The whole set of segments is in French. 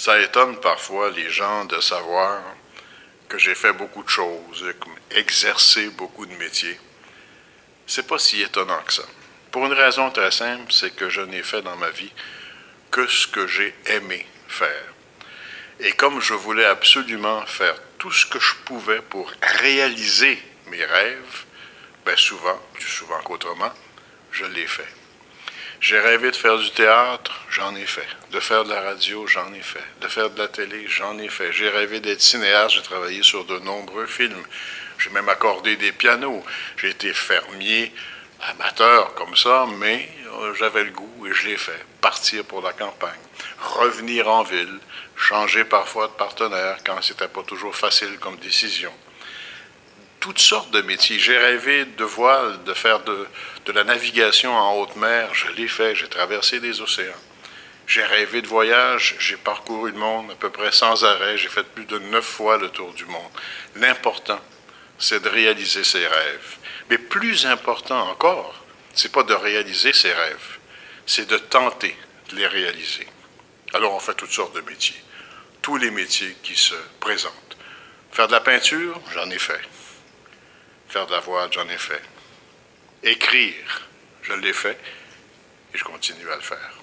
Ça étonne parfois les gens de savoir que j'ai fait beaucoup de choses, exercé beaucoup de métiers. C'est pas si étonnant que ça. Pour une raison très simple, c'est que je n'ai fait dans ma vie que ce que j'ai aimé faire. Et comme je voulais absolument faire tout ce que je pouvais pour réaliser mes rêves, bien souvent, plus souvent qu'autrement, je l'ai fait. J'ai rêvé de faire du théâtre, j'en ai fait. De faire de la radio, j'en ai fait. De faire de la télé, j'en ai fait. J'ai rêvé d'être cinéaste, j'ai travaillé sur de nombreux films. J'ai même accordé des pianos. J'ai été fermier, amateur comme ça, mais j'avais le goût et je l'ai fait. Partir pour la campagne, revenir en ville, changer parfois de partenaire quand c'était pas toujours facile comme décision. Toutes sortes de métiers. J'ai rêvé de voile, de faire de la navigation en haute mer. Je l'ai fait, j'ai traversé des océans. J'ai rêvé de voyage, j'ai parcouru le monde à peu près sans arrêt. J'ai fait plus de 9 fois le tour du monde. L'important, c'est de réaliser ses rêves. Mais plus important encore, c'est pas de réaliser ses rêves, c'est de tenter de les réaliser. Alors on fait toutes sortes de métiers. Tous les métiers qui se présentent. Faire de la peinture, j'en ai fait. Faire de la voile, j'en ai fait. Écrire, je l'ai fait et je continue à le faire.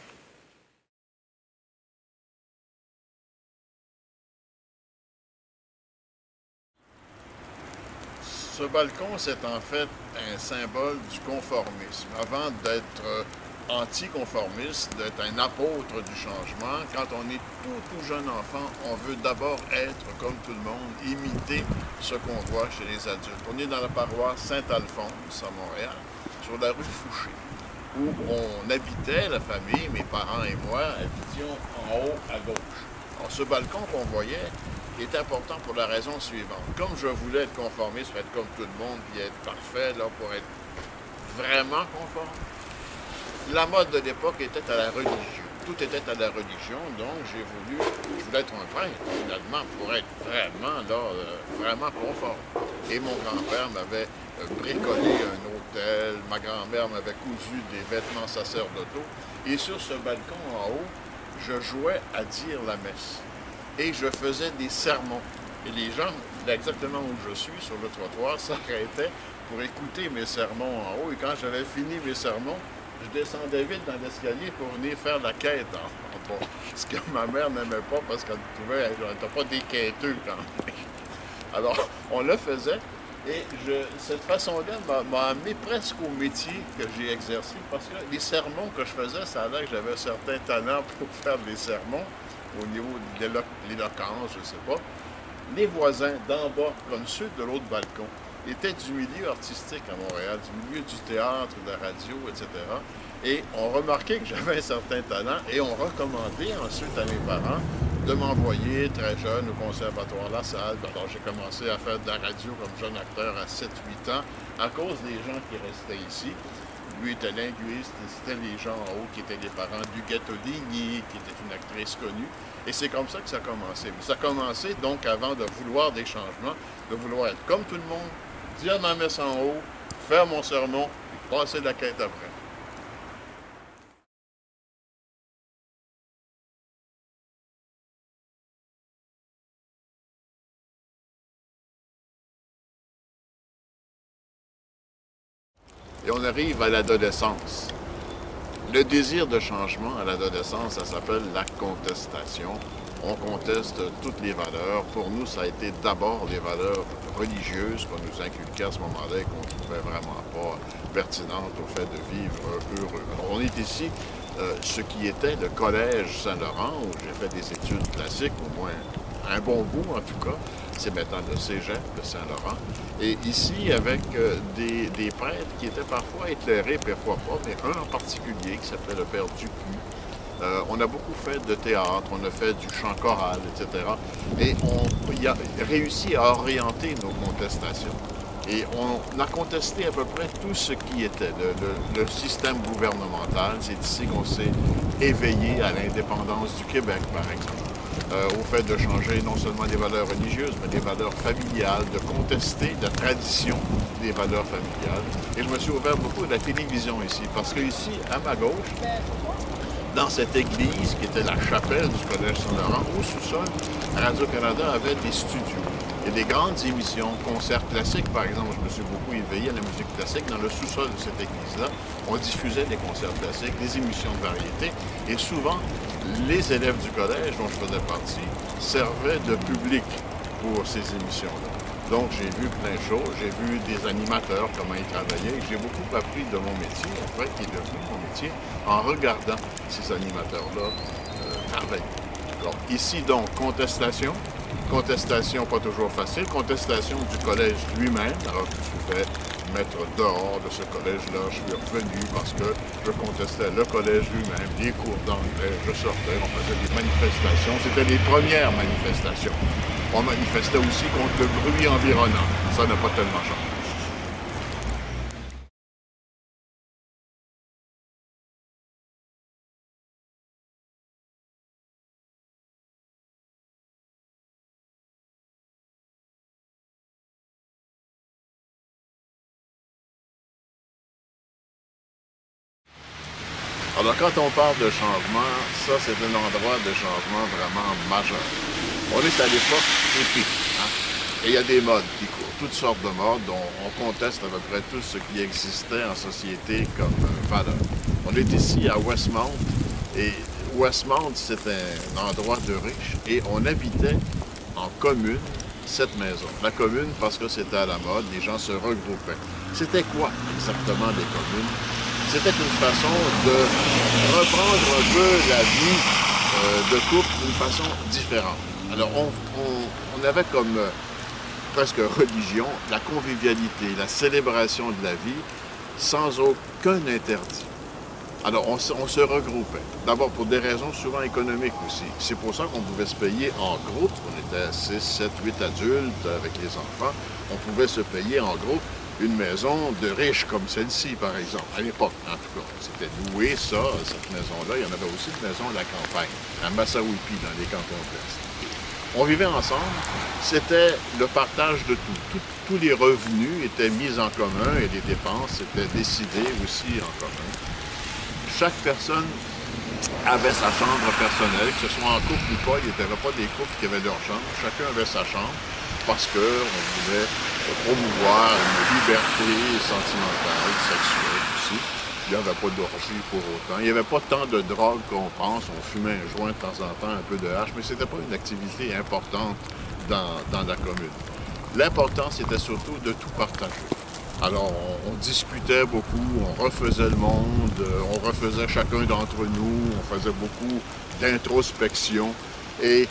Ce balcon, c'est en fait un symbole du conformisme. Avant d'être anticonformiste, d'être un apôtre du changement, quand on est tout jeune enfant, on veut d'abord être comme tout le monde, imiter ce qu'on voit chez les adultes. On est dans la paroisse Saint-Alphonse à Montréal, sur la rue Fouché, où on habitait, la famille, mes parents et moi, habitions en haut à gauche. Alors, ce balcon qu'on voyait est important pour la raison suivante. Comme je voulais être conformiste, être comme tout le monde, puis être parfait, là, pour être vraiment conforme, la mode de l'époque était à la religion. Tout était à la religion, donc je voulais être un prêtre, finalement, pour être vraiment, là, vraiment conforme. Et mon grand-père m'avait bricolé un hôtel, ma grand-mère m'avait cousu des vêtements sacerdotaux, et sur ce balcon en haut, je jouais à dire la messe. Et je faisais des sermons. Et les gens, exactement où je suis, sur le trottoir, s'arrêtaient pour écouter mes sermons en haut. Et quand j'avais fini mes sermons, je descendais vite dans l'escalier pour venir faire la quête en bas. Ce que ma mère n'aimait pas parce qu'elle trouvait qu'on n'était pas des quêteux quand même. Alors, on le faisait. Et cette façon-là m'a amené presque au métier que j'ai exercé parce que les sermons que je faisais, ça a l'air que j'avais un certain talent pour faire des sermons au niveau de l'éloquence, je ne sais pas. Les voisins d'en bas, comme ceux de l'autre balcon, étaient du milieu artistique à Montréal, du milieu du théâtre, de la radio, etc. Et ont remarqué que j'avais un certain talent et ont recommandé ensuite à mes parents de m'envoyer très jeune au Conservatoire La Salle. Alors j'ai commencé à faire de la radio comme jeune acteur à 7-8 ans à cause des gens qui restaient ici. Lui était linguiste, et c'était les gens en haut qui étaient les parents d'Huguette Audigny, qui était une actrice connue. Et c'est comme ça que ça a commencé. Mais ça a commencé donc avant de vouloir des changements, de vouloir être comme tout le monde, dire ma messe en haut, faire mon sermon, et passer la quête après. Et on arrive à l'adolescence. Le désir de changement à l'adolescence, ça s'appelle la contestation. On conteste toutes les valeurs. Pour nous, ça a été d'abord les valeurs religieuses qu'on nous inculquait à ce moment-là et qu'on ne trouvait vraiment pas pertinentes au fait de vivre heureux. Alors, on est ici, ce qui était le collège Saint-Laurent, où j'ai fait des études classiques, au moins un bon bout en tout cas. C'est maintenant le cégep de Saint-Laurent. Et ici, avec des prêtres qui étaient parfois éclairés, parfois pas, mais un en particulier qui s'appelait le père Dupuis. On a beaucoup fait de théâtre, on a fait du chant choral, etc. Et on a réussi à orienter nos contestations. Et on a contesté à peu près tout ce qui était le système gouvernemental. C'est ici qu'on s'est éveillé à l'indépendance du Québec, par exemple. Au fait de changer non seulement des valeurs religieuses, mais des valeurs familiales, de contester la tradition des valeurs familiales. Et je me suis ouvert beaucoup à la télévision ici, parce que ici, à ma gauche, dans cette église, qui était la chapelle du Collège Saint-Laurent, au sous-sol, Radio-Canada avait des studios. Et des grandes émissions, concerts classiques, par exemple, je me suis beaucoup éveillé à la musique classique. Dans le sous-sol de cette église-là, on diffusait des concerts classiques, des émissions de variété. Et souvent, les élèves du collège, dont je faisais partie, servaient de public pour ces émissions-là. Donc, j'ai vu plein de choses. J'ai vu des animateurs, comment ils travaillaient. J'ai beaucoup appris de mon métier, après, qui est devenu mon métier, en regardant ces animateurs-là travailler. Alors, ici, donc, contestation. Contestation pas toujours facile. Contestation du collège lui-même. Alors, je pouvais mettre dehors de ce collège-là. Je suis revenu parce que je contestais le collège lui-même, les cours d'anglais. Je sortais, on faisait des manifestations. C'était les premières manifestations. On manifestait aussi contre le bruit environnant. Ça n'a pas tellement changé. Alors, quand on parle de changement, ça, c'est un endroit de changement vraiment majeur. On est à l'époque épique, hein? Et il y a des modes qui courent, toutes sortes de modes dont on conteste à peu près tout ce qui existait en société comme valeur. On est ici à Westmount, et Westmount, c'est un endroit de riches, et on habitait en commune cette maison. La commune, parce que c'était à la mode, les gens se regroupaient. C'était quoi exactement les communes? C'était une façon de reprendre un peu la vie de couple d'une façon différente. Alors, on avait comme presque religion la convivialité, la célébration de la vie, sans aucun interdit. Alors, on se regroupait. D'abord, pour des raisons souvent économiques aussi. C'est pour ça qu'on pouvait se payer en groupe. On était 6, 7, 8 adultes avec les enfants. On pouvait se payer en groupe une maison de riches comme celle-ci, par exemple, à l'époque, en tout cas. C'était loué, ça, cette maison-là. Il y en avait aussi une maison à la campagne, à Massawippi, dans les cantons de l'Est. On vivait ensemble. C'était le partage de tout. Tous les revenus étaient mis en commun et les dépenses étaient décidées aussi en commun. Chaque personne avait sa chambre personnelle, que ce soit en couple ou pas. Il n'y avait pas des couples qui avaient leur chambre. Chacun avait sa chambre, parce qu'on voulait promouvoir une liberté sentimentale, sexuelle aussi. Il n'y avait pas d'orgie pour autant. Il n'y avait pas tant de drogue qu'on pense. On fumait un joint de temps en temps, un peu de hache, mais ce n'était pas une activité importante dans la commune. L'important, c'était surtout de tout partager. Alors, on discutait beaucoup, on refaisait le monde, on refaisait chacun d'entre nous, on faisait beaucoup d'introspection. Et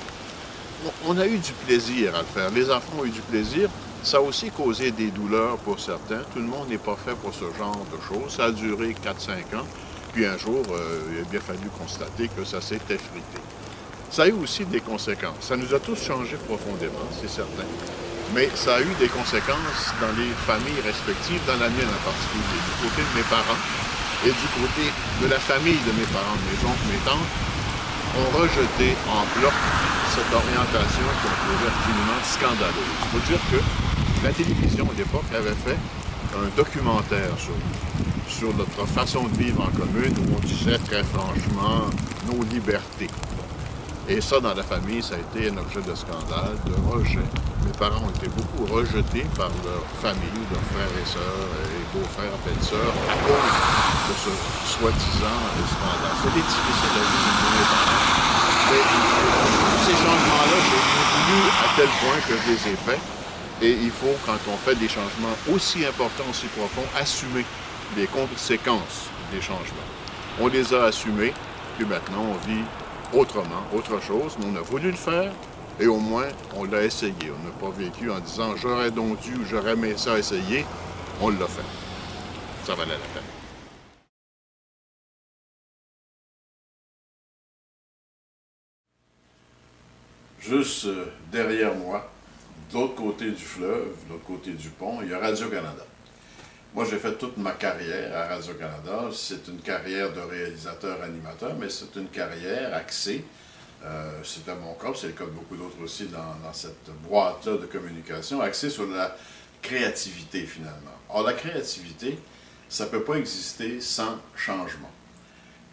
on a eu du plaisir à le faire. Les enfants ont eu du plaisir. Ça a aussi causé des douleurs pour certains. Tout le monde n'est pas fait pour ce genre de choses. Ça a duré 4-5 ans. Puis un jour, il a bien fallu constater que ça s'est effrité. Ça a eu aussi des conséquences. Ça nous a tous changés profondément, c'est certain. Mais ça a eu des conséquences dans les familles respectives, dans la mienne en particulier, du côté de mes parents et du côté de la famille de mes parents, mes oncles, mes tantes, ont rejeté en bloc cette orientation qu'on trouvait absolument scandaleuse. Il faut dire que la télévision, à l'époque, avait fait un documentaire sur notre façon de vivre en commune, où on disait très franchement nos libertés. Et ça, dans la famille, ça a été un objet de scandale, de rejet. Mes parents ont été beaucoup rejetés par leur famille, leurs frères et sœurs, et beaux-frères et belles-sœurs, à cause de ce soi-disant scandale. C'était difficile à vivre pour mes parents. Mais ces changements-là, j'ai voulu à tel point que je les ai faits. Et il faut, quand on fait des changements aussi importants, aussi profonds, assumer les conséquences des changements. On les a assumés, puis maintenant on vit autrement, autre chose, mais on a voulu le faire et au moins on l'a essayé. On n'a pas vécu en disant j'aurais donc dû ou j'aurais aimé ça essayer. On l'a fait. Ça valait la peine. Juste derrière moi, de l'autre côté du fleuve, de l'autre côté du pont, il y a Radio-Canada. Moi, j'ai fait toute ma carrière à Radio-Canada. C'est une carrière de réalisateur-animateur, mais c'est une carrière axée, c'était mon cas, c'est le cas de beaucoup d'autres aussi dans cette boîte-là de communication, axée sur la créativité, finalement. Or, la créativité, ça ne peut pas exister sans changement.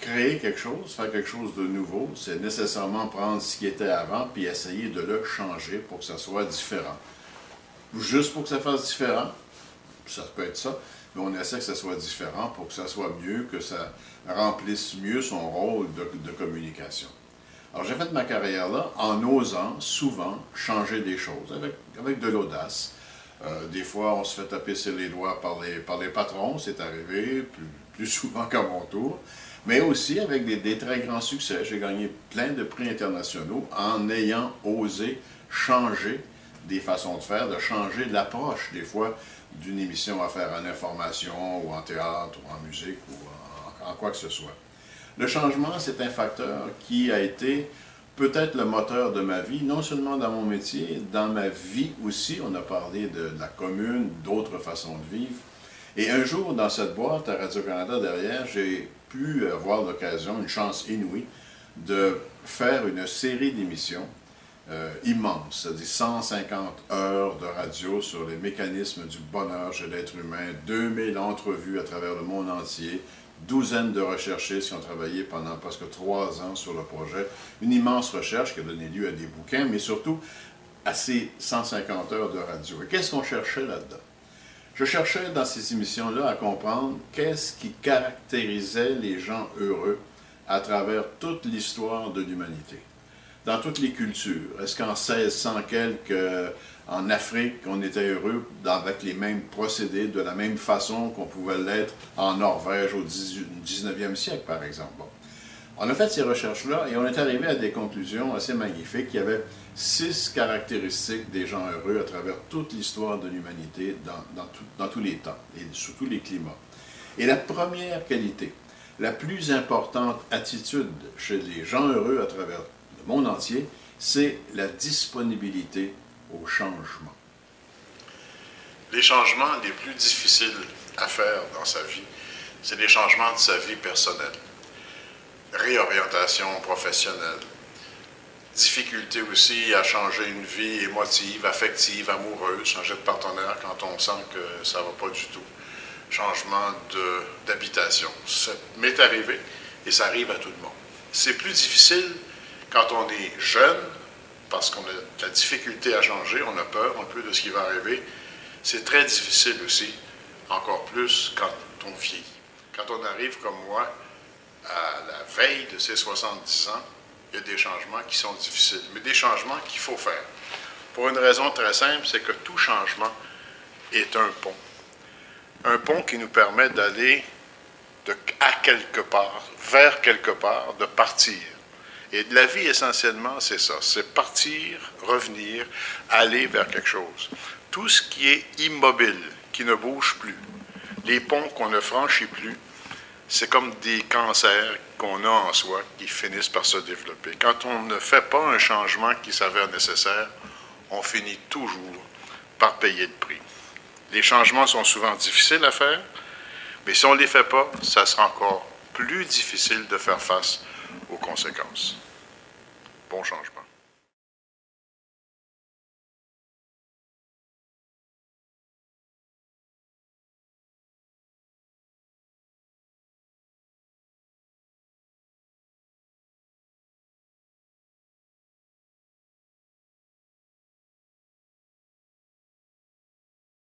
créer quelque chose, faire quelque chose de nouveau, c'est nécessairement prendre ce qui était avant puis essayer de le changer pour que ça soit différent. Juste pour que ça fasse différent, ça peut être ça, mais on essaie que ça soit différent pour que ça soit mieux, que ça remplisse mieux son rôle de communication. Alors j'ai fait ma carrière là en osant souvent changer des choses, avec de l'audace. Des fois, on se fait taper sur les doigts par les patrons, c'est arrivé plus souvent qu'à mon tour, mais aussi avec des très grands succès. J'ai gagné plein de prix internationaux en ayant osé changer des façons de faire, de changer l'approche, des fois, d'une émission à faire en information, ou en théâtre, ou en musique, ou en quoi que ce soit. Le changement, c'est un facteur qui a été peut-être le moteur de ma vie, non seulement dans mon métier, dans ma vie aussi. On a parlé de la commune, d'autres façons de vivre. Et un jour, dans cette boîte à Radio-Canada derrière, j'ai pu avoir l'occasion, une chance inouïe, de faire une série d'émissions immense, c'est-à-dire 150 heures de radio sur les mécanismes du bonheur chez l'être humain, 2000 entrevues à travers le monde entier, douzaines de recherchistes qui ont travaillé pendant presque 3 ans sur le projet, une immense recherche qui a donné lieu à des bouquins, mais surtout à ces 150 heures de radio. Et qu'est-ce qu'on cherchait là-dedans? Je cherchais dans ces émissions-là à comprendre qu'est-ce qui caractérisait les gens heureux à travers toute l'histoire de l'humanité. Dans toutes les cultures. Est-ce qu'en 1600 quelques, en Afrique, on était heureux avec les mêmes procédés, de la même façon qu'on pouvait l'être en Norvège au 19e siècle, par exemple? Bon. On a fait ces recherches-là et on est arrivé à des conclusions assez magnifiques. Il y avait 6 caractéristiques des gens heureux à travers toute l'histoire de l'humanité, dans tous les temps et sous tous les climats. Et la première qualité, la plus importante attitude chez les gens heureux à travers le monde entier, c'est la disponibilité au changement. Les changements les plus difficiles à faire dans sa vie, c'est les changements de sa vie personnelle. Réorientation professionnelle. Difficulté aussi à changer une vie émotive, affective, amoureuse, changer de partenaire quand on sent que ça ne va pas du tout. Changement d'habitation. Ça m'est arrivé et ça arrive à tout le monde. C'est plus difficile quand on est jeune, parce qu'on a de la difficulté à changer, on a peur un peu de ce qui va arriver. C'est très difficile aussi, encore plus quand on vieillit. Quand on arrive comme moi, à la veille de ses 70 ans, il y a des changements qui sont difficiles, mais des changements qu'il faut faire. Pour une raison très simple, c'est que tout changement est un pont. Un pont qui nous permet d'aller à quelque part, vers quelque part, de partir. Et la vie, essentiellement, c'est ça. C'est partir, revenir, aller vers quelque chose. Tout ce qui est immobile, qui ne bouge plus, les ponts qu'on ne franchit plus, c'est comme des cancers qu'on a en soi qui finissent par se développer. Quand on ne fait pas un changement qui s'avère nécessaire, on finit toujours par payer le prix. Les changements sont souvent difficiles à faire, mais si on ne les fait pas, ça sera encore plus difficile de faire face aux conséquences. Bon changement.